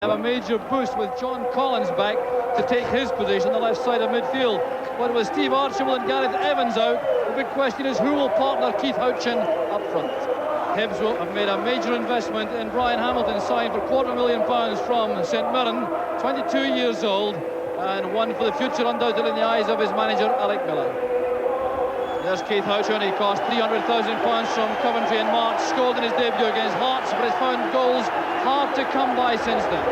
Have a major boost with John Collins back to take his position on the left side of midfield. But with Steve Archibald and Gareth Evans out, the big question is who will partner Keith Houchin up front. Hibs will have made a major investment in Brian Hamilton, signed for £250,000 from St Mirren, 22 years old, and one for the future undoubtedly in the eyes of his manager Alec Miller. There's Keith Houchin. He cost £300,000 from Coventry in March, scored in his debut against Hearts, but has found goals hard to come by since then.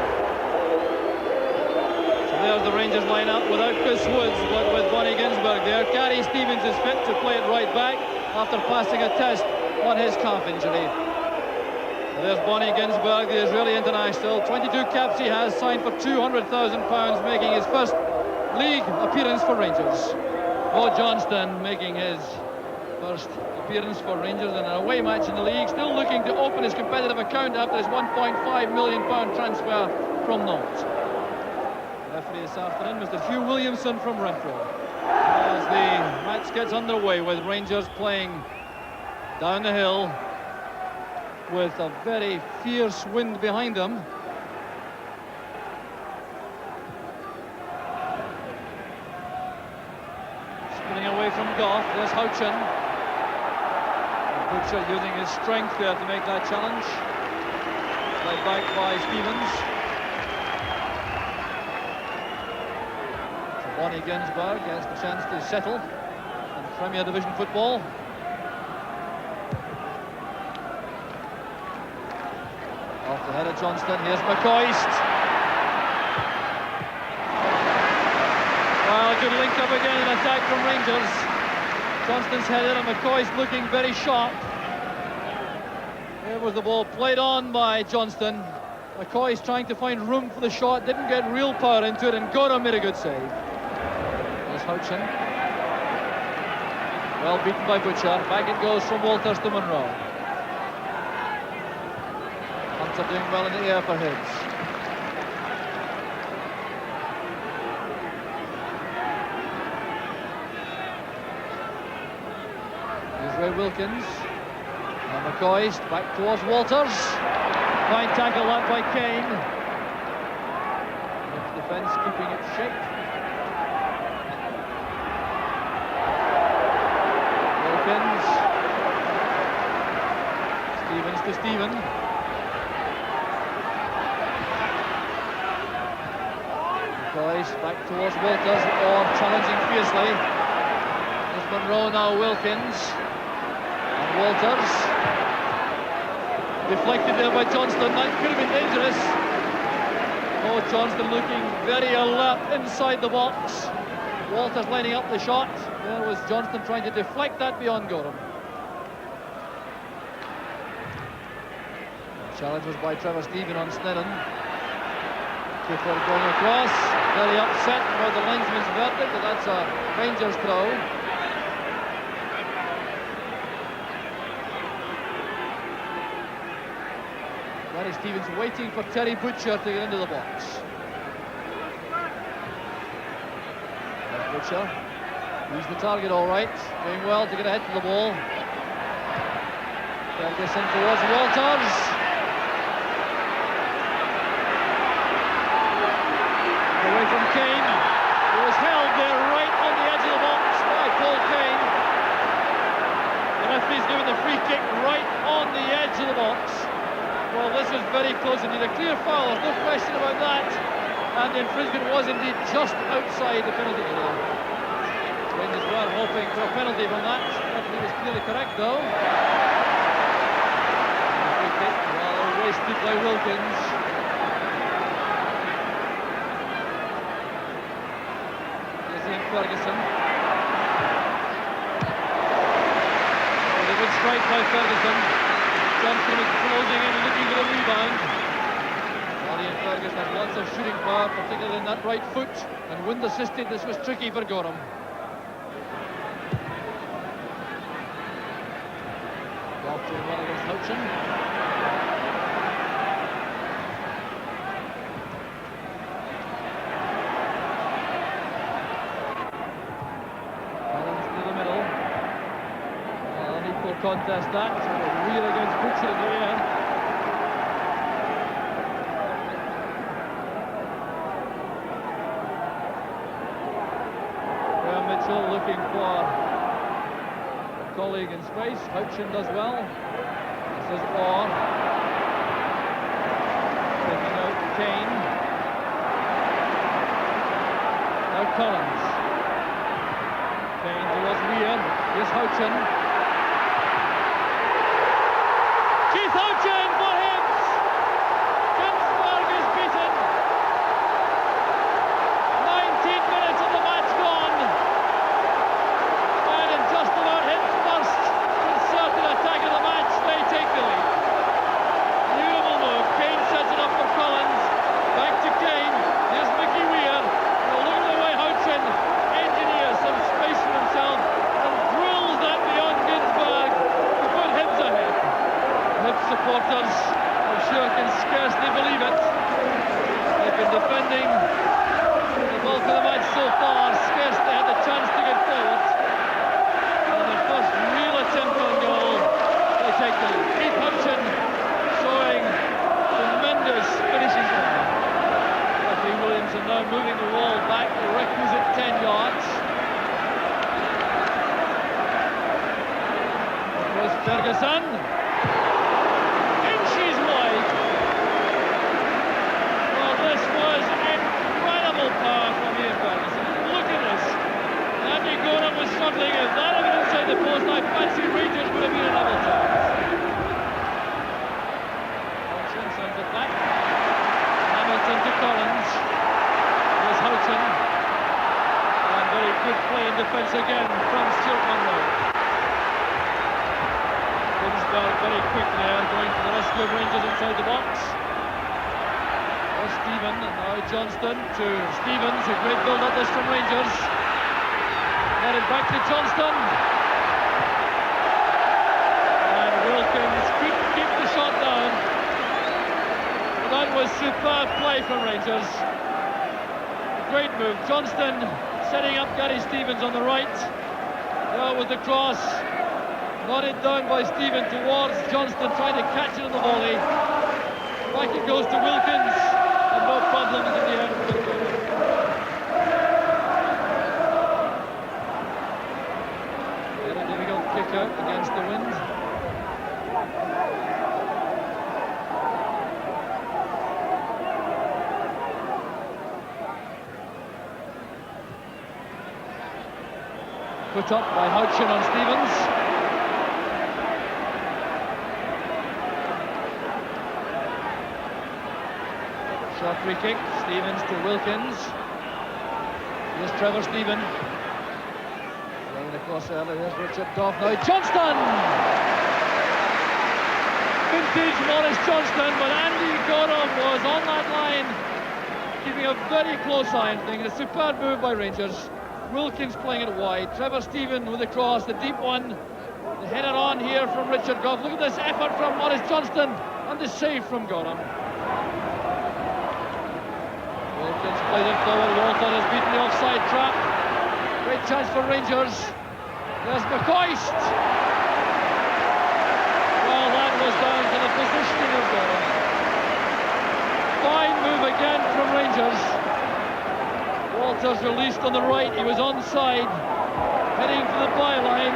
So there's the Rangers line-up without Chris Woods, but with Bonnie Ginsberg there. Gary Stevens is fit to play it right back after passing a test on his calf injury. So there's Bonnie Ginsberg, the Israeli international. 22 caps he has, signed for £200,000, making his first league appearance for Rangers. Mo Johnston making his first appearance for Rangers in an away match in the league, still looking to open his competitive account after his £1.5 million transfer from Nantes. Referee this afternoon, Mr. Hugh Williamson from Renfrew. As the match gets underway with Rangers playing down the hill with a very fierce wind behind them. Spinning away from Goff, there's Houchin. Butcher using his strength there to make that challenge. Played back by Stevens. So Bonnie Ginsberg gets the chance to settle in Premier Division football. Off the head of Johnston, here's McCoist. Well, good link up again, an attack from Rangers. Johnston's headed and McCoist looking very sharp. There was the ball played on by Johnston. McCoist trying to find room for the shot, didn't get real power into it, and Gorham made a good save. There's Houchin. Well beaten by Butcher. Back it goes from Walters to Monroe. Hunter doing well in the air for Hibs. Ray Wilkins and McCoist back towards Walters. Fine tackle that by Kane. Defence keeping it shape. Wilkins. Stevens to Stephen. McCoist back towards Walters, or challenging fiercely. There's Monroe now, Wilkins. Walters, deflected there by Johnston. That could have been dangerous. Oh, Johnston looking very alert inside the box. Walters lining up the shot. There was Johnston trying to deflect that beyond Gorham. Challenge was by Trevor Stephen on Sneddon. Cooper going across, very upset about the linesman's verdict, but that's a Rangers throw. Gary Stevens waiting for Terry Butcher to get into the box. There's Butcher. He's the target all right. Doing well to get ahead to the ball. Ferguson towards Walters. Away from Kane. He was held there right on the edge of the box by Paul Kane. The referee's given the free kick right on the edge of the box. Well, this was very close indeed. A clear foul, there's no question about that. And the infringement was indeed just outside the penalty area. Rangers were hoping for a penalty from that. Referee was clearly correct, though. Free kick, well, wasted by Wilkins. Here's Ian Ferguson. A good strike by Ferguson. Johnson is closing in, looking for the rebound. Ian Ferguson has lots of shooting power, particularly in that right foot, and wind assisted. This was tricky for Gorham. Off doing well against Houchin. Collins to the middle. An equal contest that. Wheel against Butcher in the air. Drinkell looking for a colleague in space. Houchen does well. This is Orr. Taking out Kane. Now Collins. Kane towards Weir. Here's Houchen. Keith Houchen for Hibs! Ginsberg is beaten. 19 minutes of the match gone. And in just about Hibs' first concerted attack of the match, they take the lead. Beautiful move. Kane sets it up for Collins. Back to Kane. Here's Mickey Weir. Now look at the way Houchen engineers some space for himself and drills that beyond Ginsberg to put Hibs ahead. Hibs supporters, I'm sure, can scarcely believe it. They've been defending the bulk of the match so far, scarcely had the chance to get forward. And their first real attempt on goal, they take the lead. Keith Houchen showing tremendous finishing power. Jeffrey Williamson now moving the wall back the requisite 10 yards. Here's Ferguson. Inches wide. Well, this was incredible power from Ian Ferguson. Look at this. Andy Gorham was struggling. If that had been inside the post, I fancy Rangers would have been another chance. Houchen sends it back. Hamilton to Collins. Here's Houchen. And very good play in defence again from Stuart Munro. Ginsberg very quick there, going to the rescue of Rangers inside the box. There's Stephen, and now Johnston to Stevens. A great build-up this from Rangers. Let it back to Johnston. And Wilkins could keep the shot down. That was superb play from Rangers. A great move. Johnston setting up Gary Stevens on the right. There was the cross. Nodded down by Stephen towards Johnston, trying to catch it on the volley. Back it goes to Wilkins, and no problems in the end. Very difficult kick out against the wind. Put up by Houchen on Stevens. Short free kick, Stevens to Wilkins. Here's Trevor Stephen. Playing across earlier, here's Richard Goff. Now Johnston! Vintage Maurice Johnston, but Andy Gorham was on that line, keeping a very close eye on things. A superb move by Rangers. Wilkins playing it wide. Trevor Stephen with the cross, the deep one. The header on here from Richard Goff. Look at this effort from Maurice Johnston and the save from Gorham. Wilkins plays it forward. Walton has beaten the offside trap. Great chance for Rangers. There's McCoist. Well, that was down to the positioning of Gorham. Fine move again from Rangers. Walters released on the right. He was onside, heading for the byline,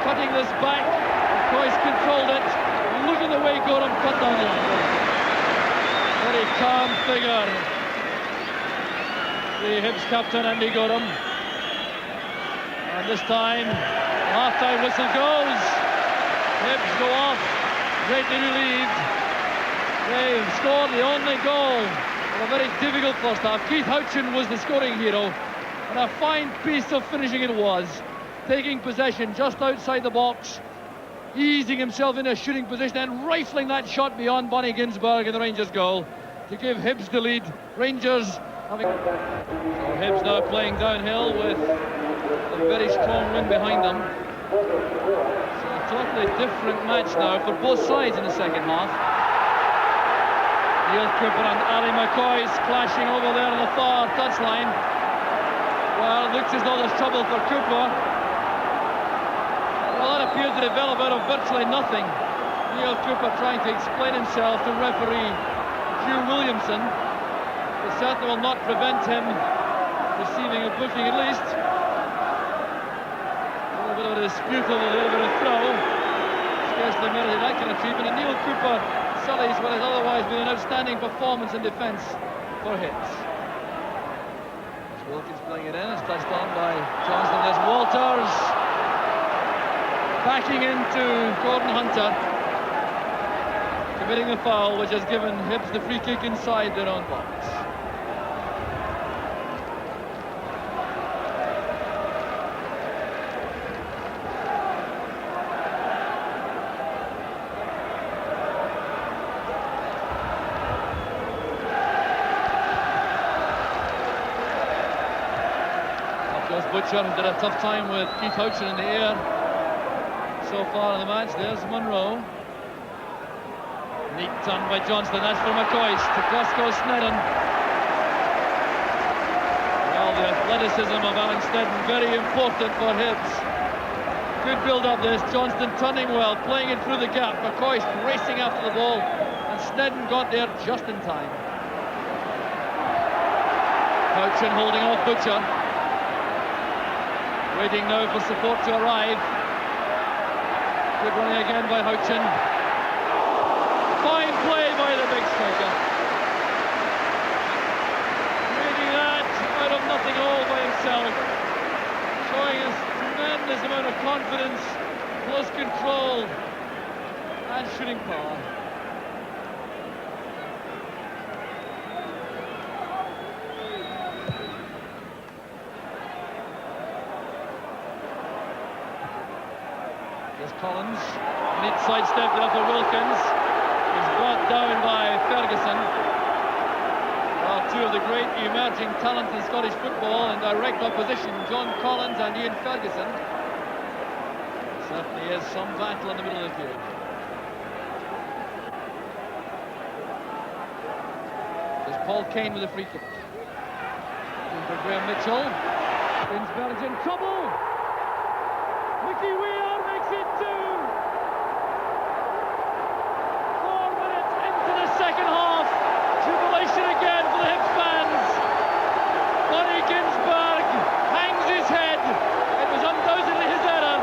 cutting this back. McCoist controlled it. Look at the way Gorham cut down the line. Very calm figure. The Hibs captain, Andy Gorham. And this time, half-time whistle goes. Hibs go off, greatly relieved. They've scored the only goal of a very difficult first half. Keith Houchen was the scoring hero, and a fine piece of finishing it was. Taking possession just outside the box, easing himself into a shooting position and rifling that shot beyond Bonnie Ginsberg in the Rangers goal to give Hibs the lead. Rangers having... So Hibs now playing downhill with a very strong wind behind them. So a totally different match now for both sides in the second half. Neil Cooper and Ali McCoist clashing over there on the far touchline. Well, it looks as though there's trouble for Cooper. Well, that appeared to develop out of virtually nothing. Neil Cooper trying to explain himself to referee Hugh Williamson. It certainly will not prevent him receiving a booking at least. bit of a dispute over there, a bit of throw. Scarcely merited that kind of treatment. And Neil Cooper sullies what has otherwise been an outstanding performance in defence for Hibs. As Wilkins playing it in, it's touched on by Johnston. There's Walters backing into Gordon Hunter, committing the foul, which has given Hibs the free kick inside their own box. Butcher did a tough time with Keith Houchin in the air so far in the match. There's Monroe. Neat turn by Johnston. That's for McCoist. Across goes Snedden. Well, the athleticism of Alan Snedden, very important for Hibs. Good build up this. Johnston turning well, playing it through the gap. McCoist racing after the ball, and Snedden got there just in time. Houchin holding off Butcher. Waiting now for support to arrive. Good running again by Houchin. Fine play by the big striker. Making that out of nothing all by himself. Showing a tremendous amount of confidence, close control, and shooting power. Collins, neat sidestep there for Wilkins. He's brought down by Ferguson. Well, two of the great emerging talents in Scottish football in direct opposition, John Collins and Ian Ferguson. Certainly is some battle in the middle of the field. There's Paul Kane with a free kick. For Graham Mitchell. Ginsberg's in trouble. Mickey Weir makes it 2. 4 minutes into the second half. Jubilation again for the Hibs fans. Bonnie Ginsberg hangs his head. It was undoubtedly his error.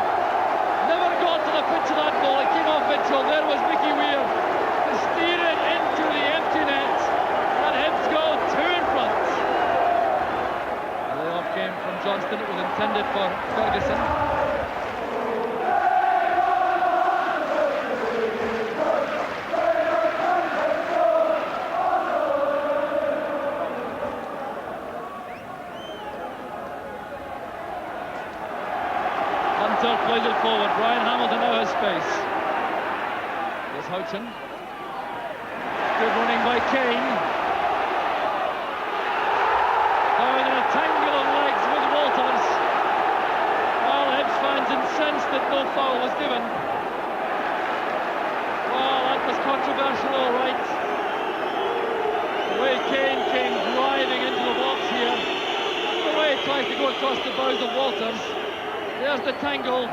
Never got to the pitch of that ball. It came off Mitchell. There was Mickey Weir to steer it into the empty net. And Hibs go 2 in front. The layoff came from Johnston. It was intended for Ferguson. Plays it forward. Brian Hamilton now has space. There's Houchin. Good running by Kane. Down in a tangle of legs with Walters. Well, Hibs fans incensed that no foul was given. Well, that was controversial, all right. The way Kane came driving into the box here. The way he tries to go across the bows of Walters. There's the tangle.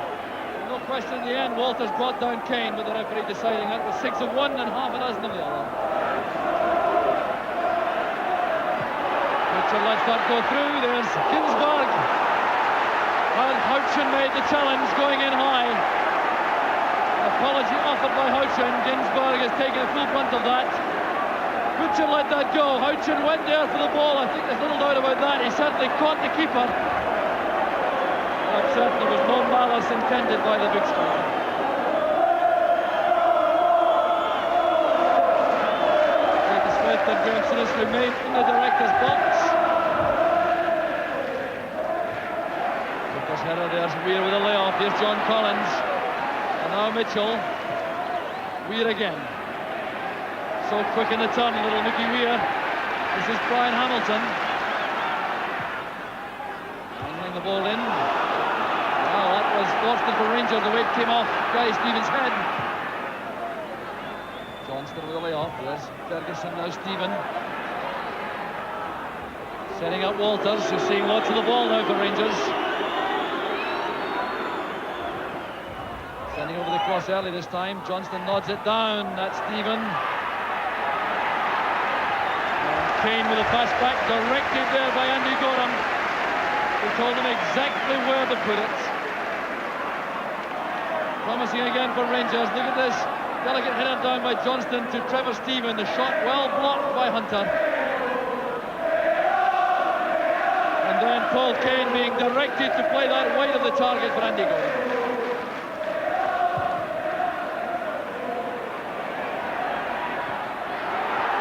No question in the end, Walters brought down Kane, but the referee deciding that was 6 of one and half a dozen of the other. Mitchell lets that go through. There's Ginsberg. And Houchin made the challenge, going in high. Apology offered by Houchin. Ginsberg has taken the full brunt of that. Butcher let that go. Houchin went there for the ball. I think there's little doubt about that. He certainly caught the keeper. That certainly was no malice intended by the big striker. David Smith and Graham Souness remain in the director's box. Lucas header, there's Weir with a layoff. Here's John Collins. And now Mitchell. Weir again. So quick in the turn, little Mickey Weir. This is Brian Hamilton. Angling the ball in. Fortunate for Rangers, the way it came off Gary Stevens' head. Johnston with a layoff. There's Ferguson, now Stephen. Setting up Walters, who's seeing lots of the ball now for Rangers. Sending over the cross early this time. Johnston nods it down. That's Stephen. And Kane with a pass back, directed there by Andy Gorham, who told him exactly where to put it. Promising again for Rangers. Look at this. Delicate header down by Johnston to Trevor Stephen. The shot well blocked by Hunter. And then Paul Kane being directed to play that wide of the target for Andy Gordon.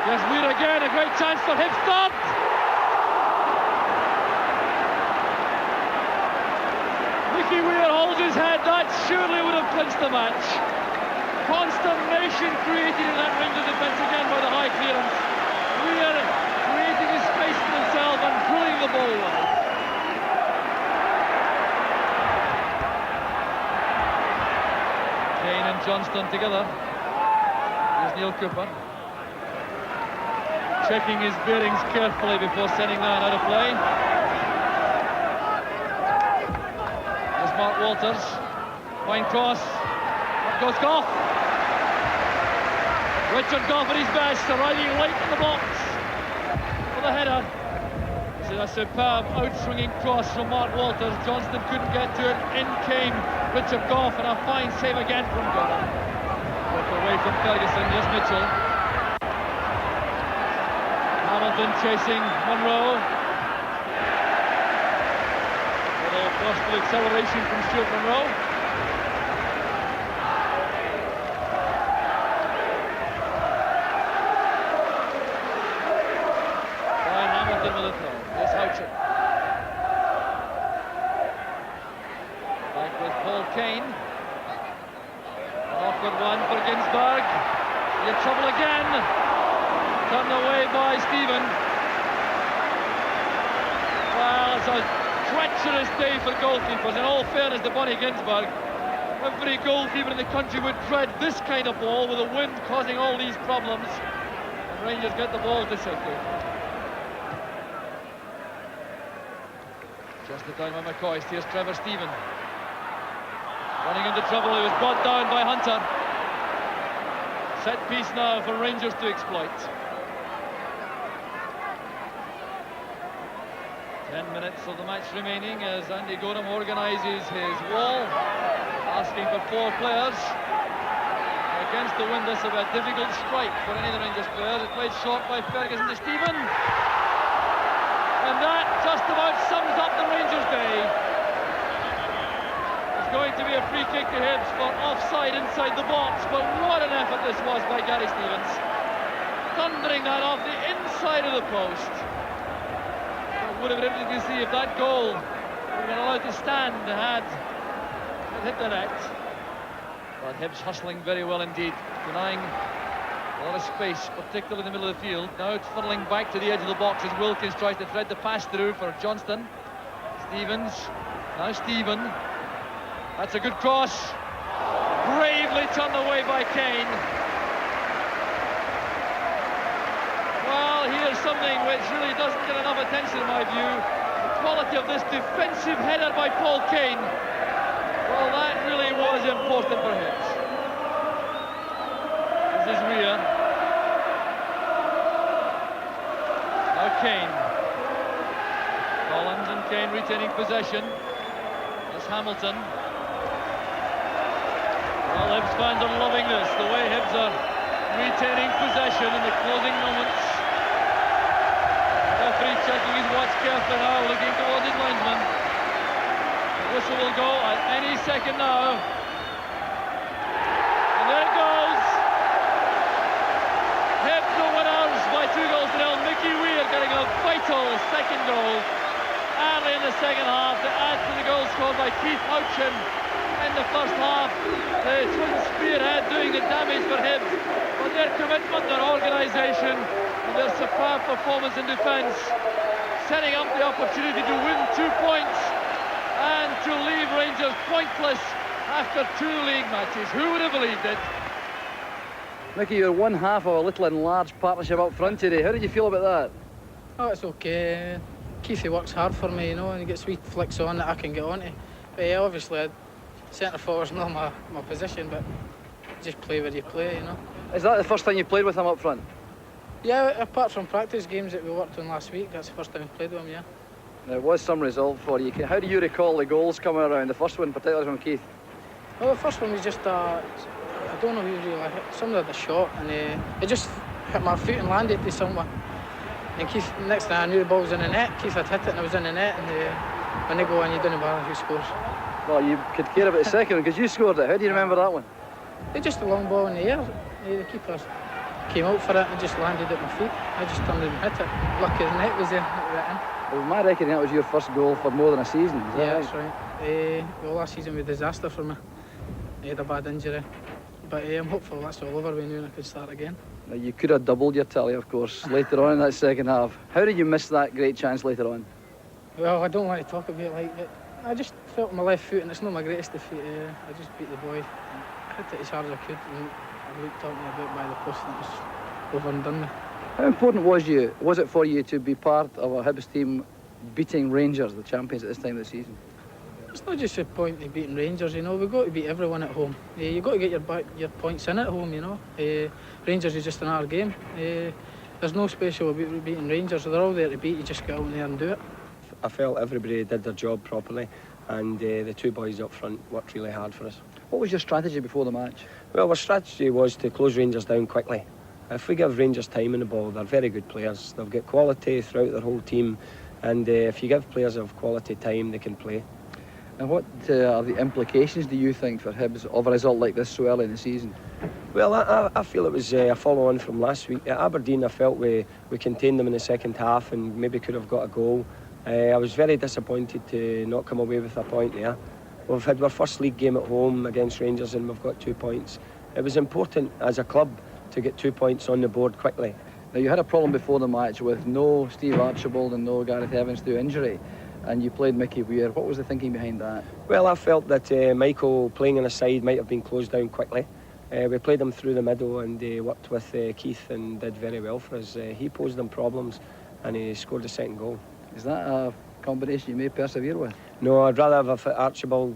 There's Weir again, a great chance for Hibs start. Mickey Weir holds his head. That surely would have clinched the match. Consternation created in that Rangers defence again by the high clearance. Weir creating a space for himself and drilling the ball well. Kane and Johnston together. Here's Neil Cooper. Checking his bearings carefully before sending that out of play. There's Mark Walters. Fine cross. Up goes Goff. Richard Goff at his best, arriving late in the box for the header. This is a superb out-swinging cross from Mark Walters. Johnston couldn't get to it. In came Richard Goff, and a fine save again from Gordon. Broke away from Ferguson. Here's Mitchell. Hamilton chasing Monroe. A little burst of acceleration from Stuart Monroe. Brian Hamilton with a throw. Here's Houchin. Back with Paul Kane. An awkward one for Ginsberg. In trouble again. Turned away by Stephen. Well, it's a treacherous day for goalkeepers. In all fairness to Bonnie Ginsberg, every goalkeeper in the country would dread this kind of ball with the wind causing all these problems. And Rangers get the ball to safety. Just the time by McCoy. Here's Trevor Stephen. Running into trouble. He was brought down by Hunter. Set piece now for Rangers to exploit. 10 minutes of the match remaining as Andy Gordon organises his wall, asking for 4 players. Against the wind, this will be a difficult strike for any of the Rangers players. It played short by Ferguson to Stephen. And that just about sums up the Rangers' day. It's going to be a free kick to Hibs for offside inside the box, but what an effort this was by Gary Stevens. Thundering that off the inside of the post. Would have been interesting to see if that goal would have been allowed to stand had it hit the net. But Hibs hustling very well indeed, denying a lot of space, particularly in the middle of the field. Now it's funnelling back to the edge of the box as Wilkins tries to thread the pass through for Johnston. Stevens, now Stephen. That's a good cross. Bravely turned away by Kane. Well, here's something which really doesn't get enough attention in my view. The quality of this defensive header by Paul Kane. Well, that really was important for Hibs. This is Weir. Now Kane. Collins and Kane retaining possession. That's Hamilton. Well, Hibs fans are loving this, the way Hibs are retaining possession in the closing moments. Referee checking his watch carefully now, looking towards his linesman. The whistle will go at any second now. And there it goes. Hibs the winners by 2-0. Mickey Weir getting a vital second goal early in the second half to add to the goal scored by Keith Houchin in the first half. The twin spearhead doing the damage for Hibs, but their commitment, their organisation and their superb performance in defence, setting up the opportunity to win 2 points and to leave Rangers pointless after 2 league matches. Who would have believed it? Mickey, you're one half of a little and large partnership up front today. How did you feel about that? Oh, it's okay. Keithy works hard for me, you know, and he gets wee flicks on that I can get onto. But yeah, obviously, centre forward's not my position, but just play where you play, you know. Is that the first time you played with him up front? Yeah, apart from practice games that we worked on last week, that's the first time I played with him, yeah. There was some result for you. How do you recall the goals coming around, the first one particularly from Keith? Well, the first one was just I don't know who really hit. Somebody had a shot and it just hit my foot and landed to someone. And Keith, next thing I knew, the ball was in the net. Keith had hit it and it was in the net. And when they go in, you don't know who scores. Well, you could care about the second one because you scored it. How do you remember that one? It's just a long ball in the air. The keeper came out for it and just landed at my feet. I just turned and hit it. Lucky the net was there. Well, my reckoning, that was your first goal for more than a season. Is that right? That's right. Well, last season was a disaster for me. I had a bad injury. But I'm hopeful that's all over with now and I can start again. Now, you could have doubled your tally, of course, later on in that second half. How did you miss that great chance later on? Well, I don't want to talk about it like that. I just felt my left foot and it's not my greatest defeat. I just beat the boy. I hit it as hard as I could and I looked up me a bit by the post and it was over and done with. How important was it for you to be part of a Hibs team beating Rangers, the champions at this time of the season? It's not just a point of beating Rangers, you know. We've got to beat everyone at home. You've got to get your points in at home, you know. Rangers is just another game. There's no special about beating Rangers. They're all there to beat. You just get out there and do it. I felt everybody did their job properly and the two boys up front worked really hard for us. What was your strategy before the match? Well, our strategy was to close Rangers down quickly. If we give Rangers time in the ball, they're very good players. They've got quality throughout their whole team and if you give players of quality time, they can play. And what are the implications, do you think, for Hibs of a result like this so early in the season? Well, I feel it was a follow-on from last week. At Aberdeen, I felt we contained them in the second half and maybe could have got a goal. I was very disappointed to not come away with a point there. We've had our first league game at home against Rangers and we've got 2 points. It was important as a club to get 2 points on the board quickly. Now, you had a problem before the match with no Steve Archibald and no Gareth Evans through injury, and you played Mickey Weir. What was the thinking behind that? Well, I felt that Michael playing on the side might have been closed down quickly. We played him through the middle and worked with Keith and did very well for us. He posed them problems and he scored the second goal. Is that a combination you may persevere with? No, I'd rather have Archibald